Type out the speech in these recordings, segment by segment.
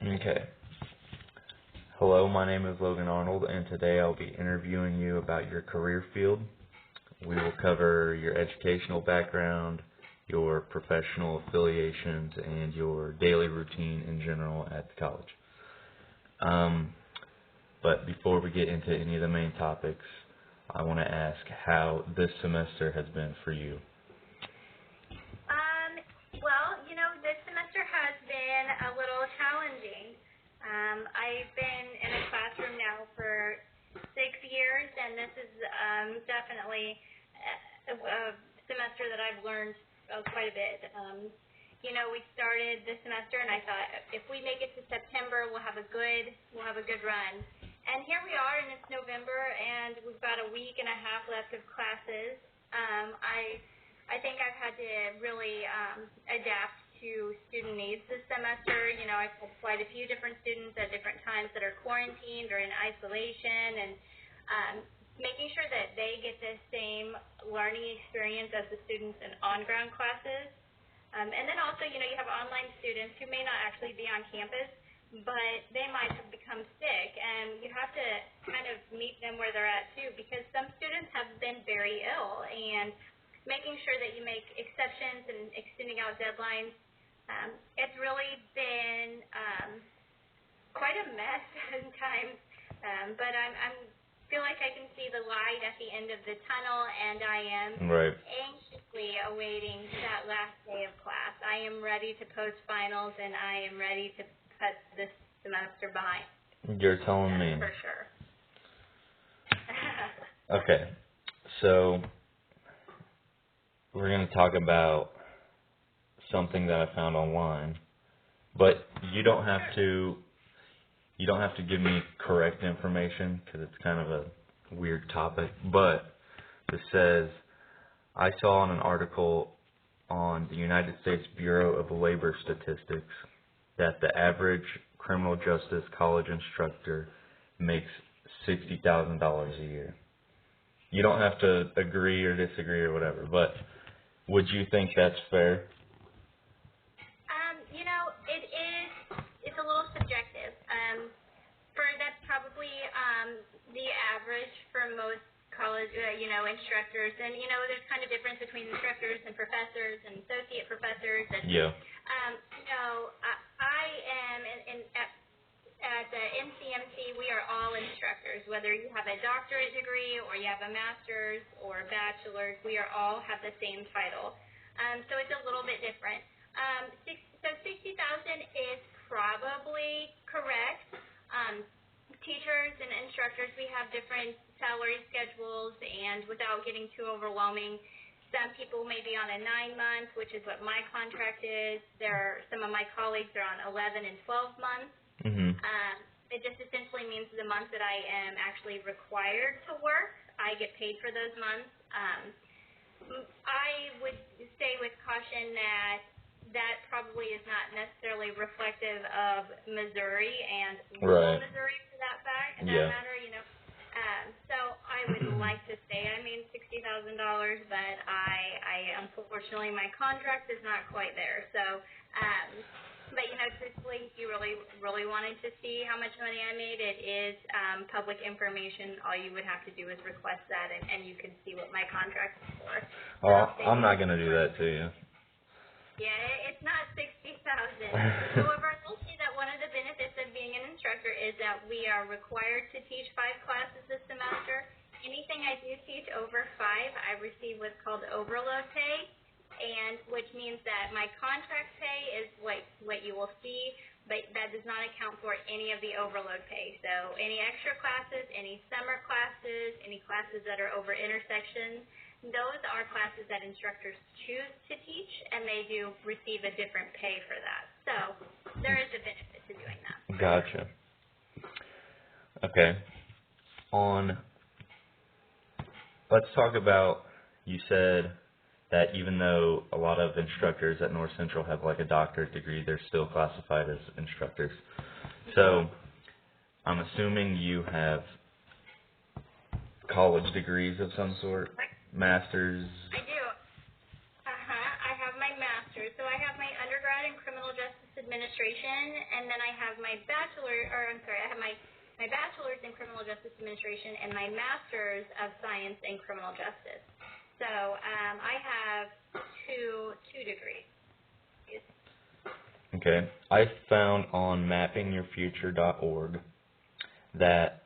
Okay. Hello, my name is Logan Arnold, and today I'll be interviewing you about your career field. We will cover your educational background, your professional affiliations, and your daily routine in general at the college. But before we get into any of the main topics, I want to ask how this semester has been for you. This semester has been a little challenging. I've been in a classroom now for 6 years, and this is definitely a semester that I've learned quite a bit. We started this semester, and I thought if we make it to September, we'll have a good run. And here we are, and it's November, and we've got a week and a half left of classes. I think I've had to really adapt to student needs this semester. I've had quite a few different students at different times that are quarantined or in isolation, and making sure that they get the same learning experience as the students in on-ground classes. And then also, you have online students who may not actually be on campus, but they might have become sick, and you have to kind of meet them where they're at too, because some students have been very ill, and making sure that you make exceptions and extending out deadlines. It's really been quite a mess at times, but I feel like I can see the light at the end of the tunnel, and I am anxiously awaiting that last day of class. I am ready to post finals, and I am ready to put this semester behind. You're telling me. For sure. Okay, so we're going to talk about something that I found online, but you don't have to give me correct information because it's kind of a weird topic, but it says, I saw in an article on the United States Bureau of Labor Statistics that the average criminal justice college instructor makes $60,000 a year. You don't have to agree or disagree or whatever, but would you think that's fair? It's a little subjective. That's probably the average for most college, instructors. And, there's kind of difference between instructors and professors and associate professors. And, yeah. I am at NCMC, we are all instructors. Whether you have a doctorate degree or you have a master's or a bachelor's, we all have the same title. So it's a little bit different. So 60,000 is probably correct. Teachers and instructors, we have different salary schedules, and without getting too overwhelming, some people may be on a 9-month, which is what my contract is. Some of my colleagues are on 11 and 12 months. Mm-hmm. It just essentially means the month that I am actually required to work, I get paid for those months. I would say with caution that probably is not necessarily reflective of Missouri and rural Missouri for that matter, So I would like to say $60,000, but I unfortunately my contract is not quite there. So, but truthfully, if you really wanted to see how much money I made, it is public information. All you would have to do is request that, and you can see what my contract is for. Oh, I'm not going to do that to you. Yeah, it's not 60,000. However, I will say that one of the benefits of being an instructor is that we are required to teach 5 classes this semester. Anything I do teach over 5, I receive what's called overload pay, and which means that my contract pay is what you will see, but that does not account for any of the overload pay. So any extra classes, any summer classes, any classes that are over intersections, those are classes that instructors choose to teach, and they do receive a different pay for that. So there is a benefit to doing that. Gotcha. Okay. Let's talk about, you said that even though a lot of instructors at North Central have like a doctorate degree, they're still classified as instructors. So I'm assuming you have college degrees of some sort? Master's? I do. I have my master's. So I have my undergrad in criminal justice administration Administration, and then I have my my bachelor's in Criminal Justice Administration and my master's of Science in Criminal Justice. So I have two degrees. Okay. I found on mappingyourfuture.org that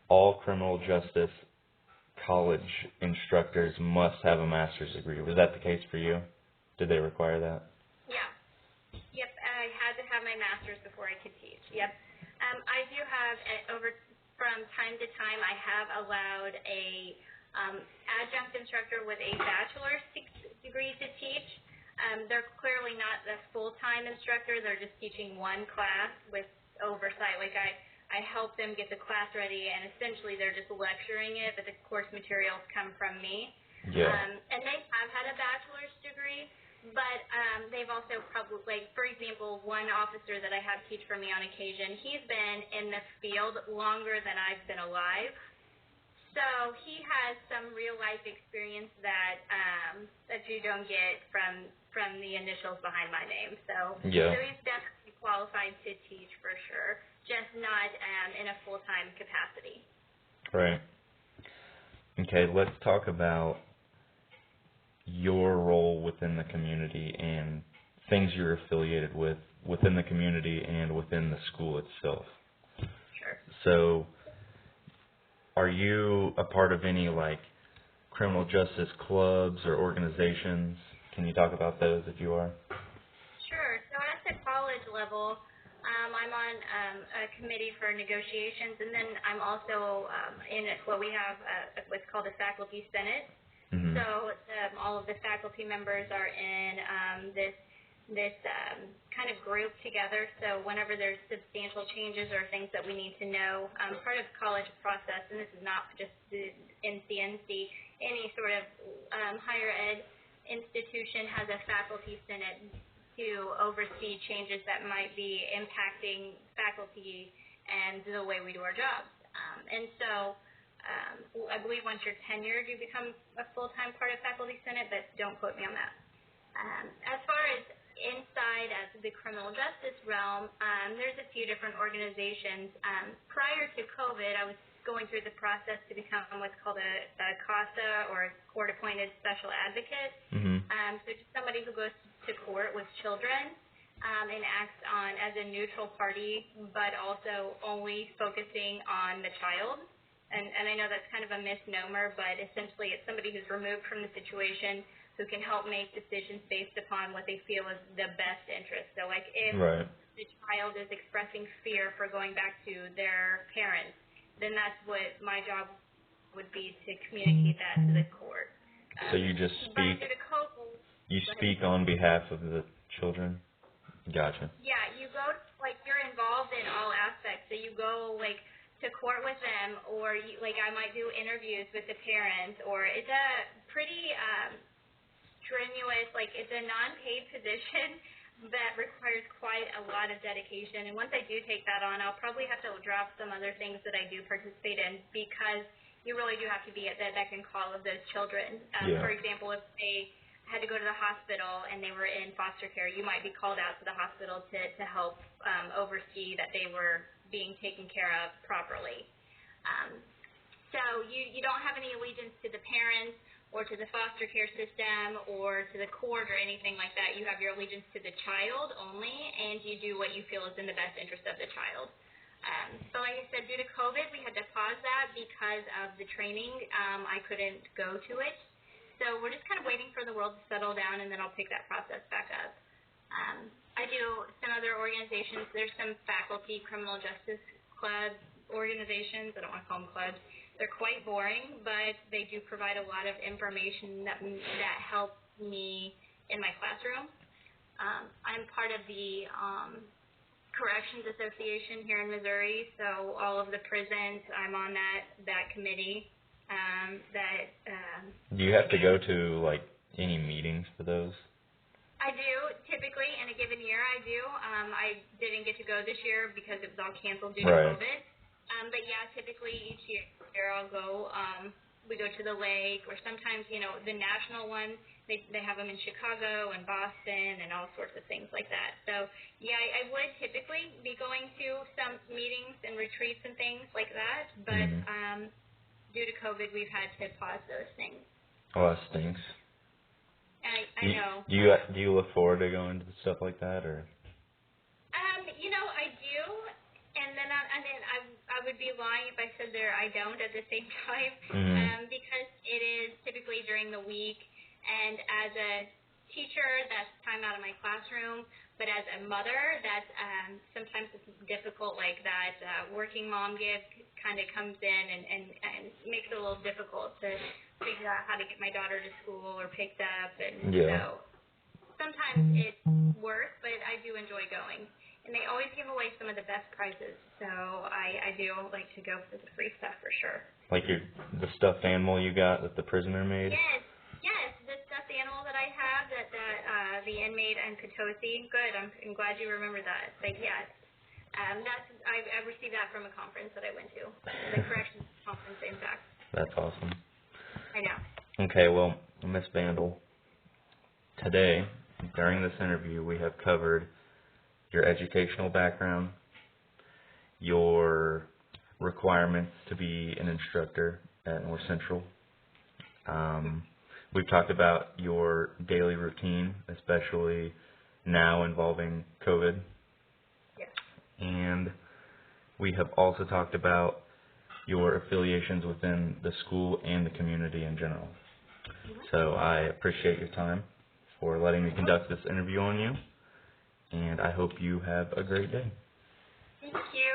all criminal justice college instructors must have a master's degree. Was that the case for you? Did they require that? Yeah. Yep, I had to have my master's before I could teach. Yep. I do have, from time to time, I have allowed a adjunct instructor with a bachelor's degree to teach. They're clearly not the full-time instructor. They're just teaching one class with oversight. Like I help them get the class ready, and essentially they're just lecturing it, but the course materials come from me. Yeah. And they have had a bachelor's degree, but they've also probably, like, for example, one officer that I have teach for me on occasion, he's been in the field longer than I've been alive. So he has some real-life experience that that you don't get from the initials behind my name. So, yeah. So he's definitely qualified to teach for sure, just not in a full-time capacity. Right. Okay, let's talk about your role within the community and things you're affiliated with within the community and within the school itself. Sure. So, are you a part of any, like, criminal justice clubs or organizations? Can you talk about those if you are? Sure. So at the college level, I'm on a committee for negotiations, and then I'm also in what we have what's called a faculty senate. Mm-hmm. So all of the faculty members are in this kind of group together. So whenever there's substantial changes or things that we need to know, part of the college process, and this is not just the NCNC, any sort of higher ed institution has a faculty senate to oversee changes that might be impacting faculty and the way we do our jobs. And so I believe once you're tenured, you become a full-time part of Faculty Senate, but don't quote me on that. As far as inside of the criminal justice realm, there's a few different organizations. Prior to COVID, I was going through the process to become what's called a CASA, or a court-appointed special advocate. Mm-hmm. So just somebody who goes to court with children and acts as a neutral party, but also only focusing on the child. And I know that's kind of a misnomer, but essentially it's somebody who's removed from the situation who can help make decisions based upon what they feel is the best interest. So, like, if the child is expressing fear for going back to their parents, then that's what my job would be, to communicate that to the court. So you just speak. You speak on behalf of the children. Gotcha. Yeah, you go, like, you're involved in all aspects. So you go, like, to court with them, or I might do interviews with the parents, or it's a pretty strenuous, like, it's a non-paid position that requires quite a lot of dedication. And once I do take that on, I'll probably have to drop some other things that I do participate in, because you really do have to be at the beck and call of those children. For example, if they had to go to the hospital and they were in foster care, you might be called out to the hospital to help oversee that they were being taken care of properly. So you don't have any allegiance to the parents or to the foster care system or to the court or anything like that. You have your allegiance to the child only, and you do what you feel is in the best interest of the child. So like I said, due to COVID, we had to pause that because of the training. I couldn't go to it. So we're just kind of waiting for the world to settle down, and then I'll pick that process back up. I do some other organizations. There's some faculty criminal justice club organizations. I don't want to call them clubs. They're quite boring, but they do provide a lot of information that helps me in my classroom. I'm part of the Corrections Association here in Missouri, so all of the prisons, I'm on that committee. Do you have to go to, like, any meetings for those? I do, typically, in a given year I do. I didn't get to go this year because it was all canceled due to COVID. But yeah, typically each year I'll go, we go to the lake, or sometimes, the national one, they have them in Chicago and Boston and all sorts of things like that. So, yeah, I would typically be going to some meetings and retreats and things like that, but due to COVID, we've had to pause those things. Oh, that stinks. I know. Do you look forward to going to stuff like that, or? I do, and then I would be lying if I said I don't at the same time, because it is typically during the week, and as a teacher, that's time out of my classroom, but as a mother, that's sometimes it's difficult, like that working mom gig kind of comes in and makes it a little difficult to figure out how to get my daughter to school or picked up, and so sometimes it works, but I do enjoy going. And they always give away some of the best prizes, so I do like to go for the free stuff for sure. Like the stuffed animal you got that the prisoner made? Yes, the stuffed animal that I have that the inmate in Potosi. Good, I'm glad you remember that. But yes, I received that from a conference that I went to, the corrections conference, in fact. That's awesome. I know. Okay, well, Miss Vandal, today during this interview we have covered your educational background, your requirements to be an instructor at North Central. We've talked about your daily routine, especially now involving COVID. Yes. And we have also talked about your affiliations within the school and the community in general. So I appreciate your time for letting me conduct this interview on you. And I hope you have a great day. Thank you.